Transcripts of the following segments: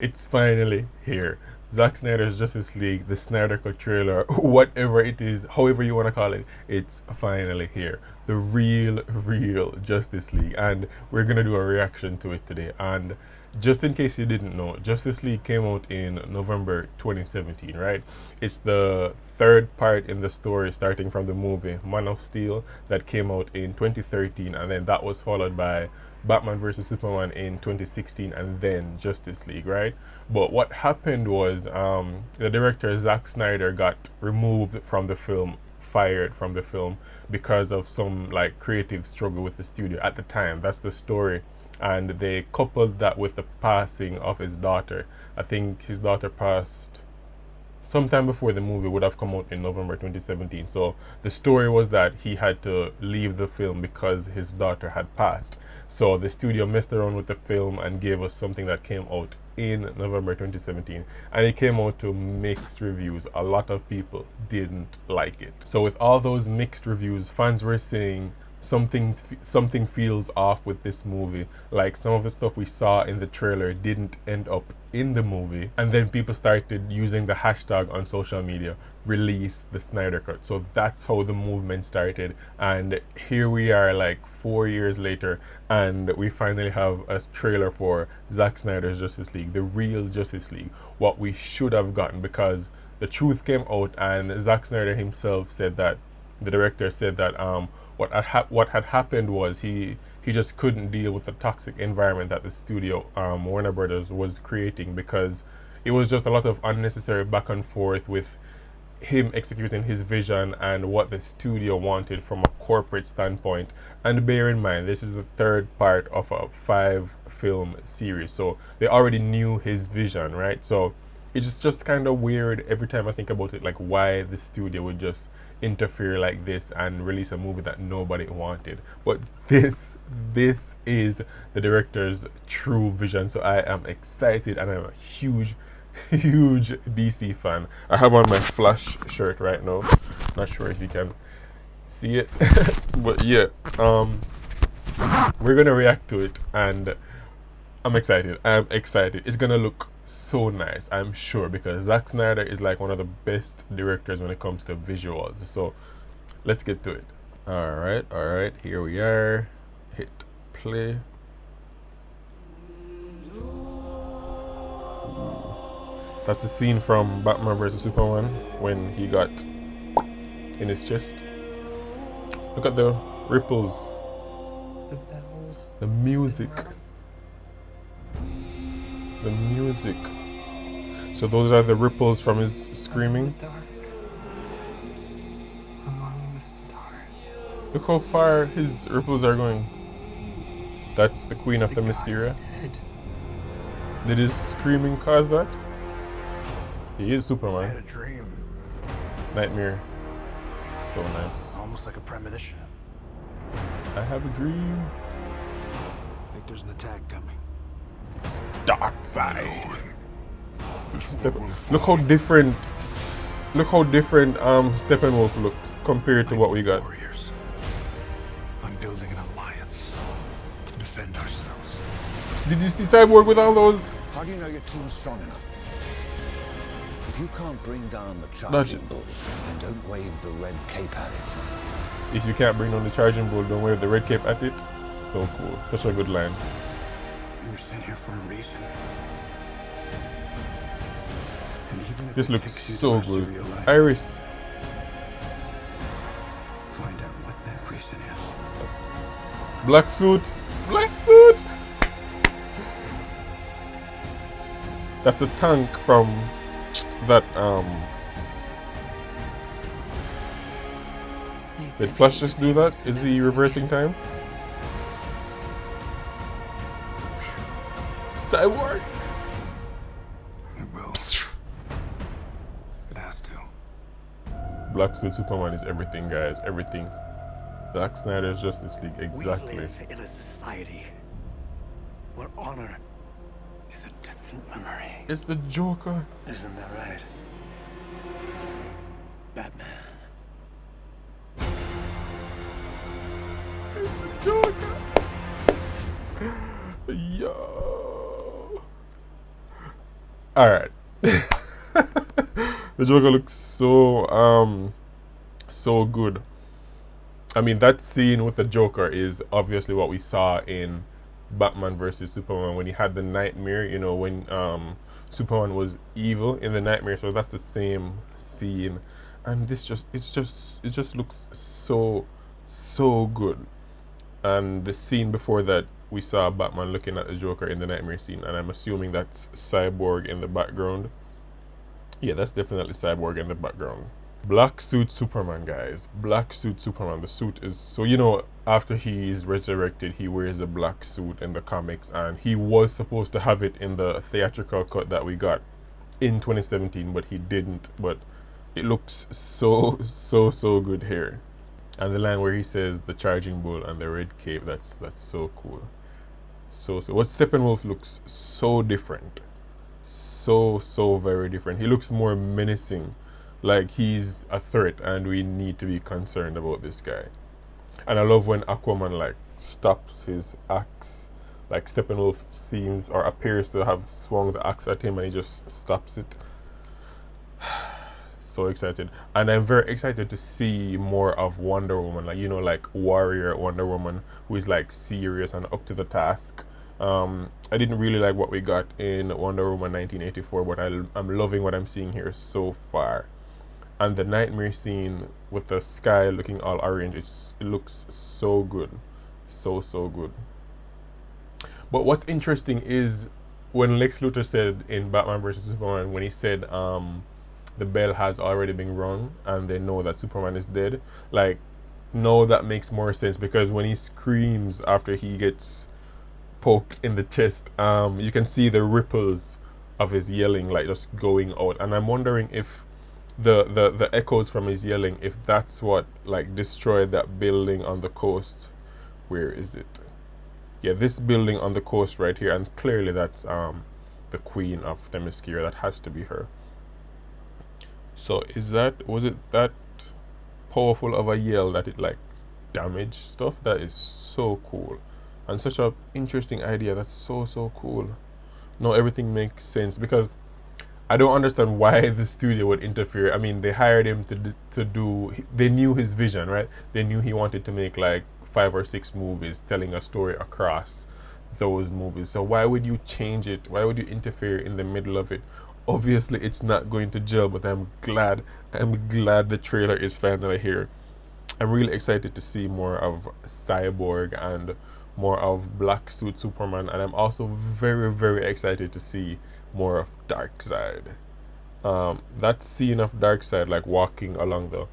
It's finally here. Zack Snyder's Justice League, the Snyder Cut trailer, whatever it is, however you want to call it, it's finally here. The real Justice League. And we're going to do a reaction to it today. And just in case you didn't know, Justice League came out in November 2017, right? It's the third part in the story starting from the movie Man of Steel that came out in 2013, and then that was followed by Batman vs Superman in 2016, and then Justice League, right? But what happened was the director Zack Snyder got removed from the film, fired from the film because of some like creative struggle with the studio at the time. That's the story, and they coupled that with the passing of his daughter. I think his daughter passed sometime before the movie would have come out in November 2017. So the story was that he had to leave the film because his daughter had passed. So the studio messed around with the film and gave us something that came out in November 2017. And it came out to mixed reviews. A lot of people didn't like it. So with all those mixed reviews, fans were saying something feels off with this movie. Like some of the stuff we saw in the trailer didn't end up in the movie, and then people started using the hashtag on social media, release the Snyder Cut. So that's how the movement started, and here we are like 4 years later, and we finally have a trailer for Zack Snyder's Justice League, the real Justice League, what we should have gotten, because the truth came out and Zack Snyder himself said that, the director said that what had happened was he just couldn't deal with the toxic environment that the studio, Warner Brothers, was creating, because it was just a lot of unnecessary back and forth with him executing his vision and what the studio wanted from a corporate standpoint. And bear in mind, this is the third part of a 5-film series, so they already knew his vision, right? So it's just kind of weird every time I think about it, like why the studio would just interfere like this and release a movie that nobody wanted. But this is the director's true vision, so I am excited, and I'm a huge DC fan. I have on my Flash shirt right now, not sure if you can see it but yeah, we're gonna react to it, and I'm excited. It's gonna look so nice, I'm sure, because Zack Snyder is like one of the best directors when it comes to visuals. So let's get to it. Alright, here we are. Hit play. That's the scene from Batman vs Superman when he got in his chest. Look at the ripples, the bells, the music. The music. So those are the ripples from his screaming. dark, among the stars. Look how far his ripples are going. That's the Queen of the Mysteria. Did his screaming cause that? He is I Superman. had a dream, Nightmare. So nice. almost like a premonition. I have a dream. I think there's an attack coming. Dark side. Look how different Steppenwolf looks compared to what we got. Warriors. I'm building an alliance to defend ourselves. Did you see Cyborg with all those? How do you know your team's strong enough? If you can't bring down the charging bull, then don't wave the red cape at it. If you can't bring down the charging bull, don't wave the red cape at it. So cool. Such a good line. We were sent here for a reason. And even if This it looks takes you the so rest of good. your life, Iris. find out what that reason is. Black suit. Black suit. That's the tank from that did Flash just do that? Is he reversing time? Cyborg. It will. It has to. Black suit Superman is everything, guys. Everything. Zack Snyder's Justice League, exactly. We live in a society where honor is a distant memory. It's the Joker. Isn't that right? Batman. It's the Joker. Yo. All right. The Joker looks so good. I mean, that scene with the Joker is obviously what we saw in Batman versus Superman when he had the nightmare, you know, when Superman was evil in the nightmare. So that's the same scene, and this it just looks so good. And the scene before that, we saw Batman looking at the Joker in the nightmare scene, and I'm assuming that's Cyborg in the background. Yeah, that's definitely Cyborg in the background. Black suit Superman, guys. Black suit Superman. The suit is so, you know, after he's resurrected, he wears a black suit in the comics, and he was supposed to have it in the theatrical cut that we got in 2017, but he didn't. But it looks so good here. And the line where he says the charging bull and the red cape, that's so cool. So what Steppenwolf looks so different. So very different. He looks more menacing, like he's a threat and we need to be concerned about this guy. And I love when Aquaman like stops his axe, like Steppenwolf seems or appears to have swung the axe at him and he just stops it. So excited. And I'm very excited to see more of Wonder Woman, like, you know, like warrior Wonder Woman, who is like serious and up to the task. I didn't really like what we got in Wonder Woman 1984, but I'm loving what I'm seeing here so far. And the nightmare scene with the sky looking all orange, it looks so good. So good. But what's interesting is when Lex Luthor said in Batman vs Superman, when he said the bell has already been rung and they know that Superman is dead, like, no, that makes more sense, because when he screams after he gets poked in the chest, you can see the ripples of his yelling like just going out, and I'm wondering if the echoes from his yelling, if that's what like destroyed that building on the coast. Where is it? Yeah, this building on the coast right here, and clearly that's the Queen of Themyscira. That has to be her. So was it that powerful of a yell that it like damaged stuff? That is so cool, and such a interesting idea. That's so cool. No, everything makes sense, because I don't understand why the studio would interfere. I mean, they hired him to do. They knew his vision, right? They knew he wanted to make like 5 or 6 movies telling a story across those movies. So why would you change it? Why would you interfere in the middle of it? Obviously, it's not going to gel. But I'm glad the trailer is finally here. I'm really excited to see more of Cyborg and more of Black Suit Superman, and I'm also very excited to see more of Darkseid. That scene of Darkseid like walking along the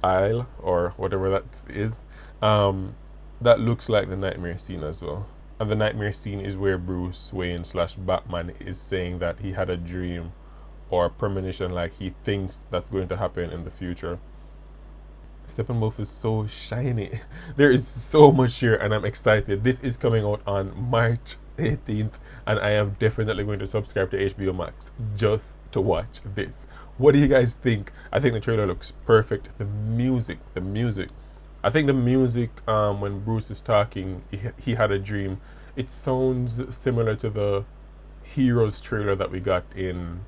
aisle or whatever that is, that looks like the nightmare scene as well. And the nightmare scene is where Bruce Wayne / Batman is saying that he had a dream or a premonition, like he thinks that's going to happen in the future. Steppenwolf is so shiny. There is so much here, and I'm excited. This is coming out on March 18th, and I am definitely going to subscribe to HBO Max just to watch this. What do you guys think? I think the trailer looks perfect. The music. I think the music, when Bruce is talking, he had a dream. It sounds similar to the Heroes trailer that we got in,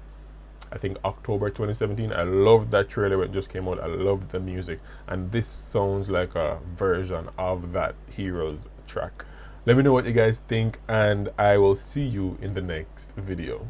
I think, October 2017. I loved that trailer when it just came out. I loved the music, and this sounds like a version of that Heroes track. Let me know what you guys think, and I will see you in the next video.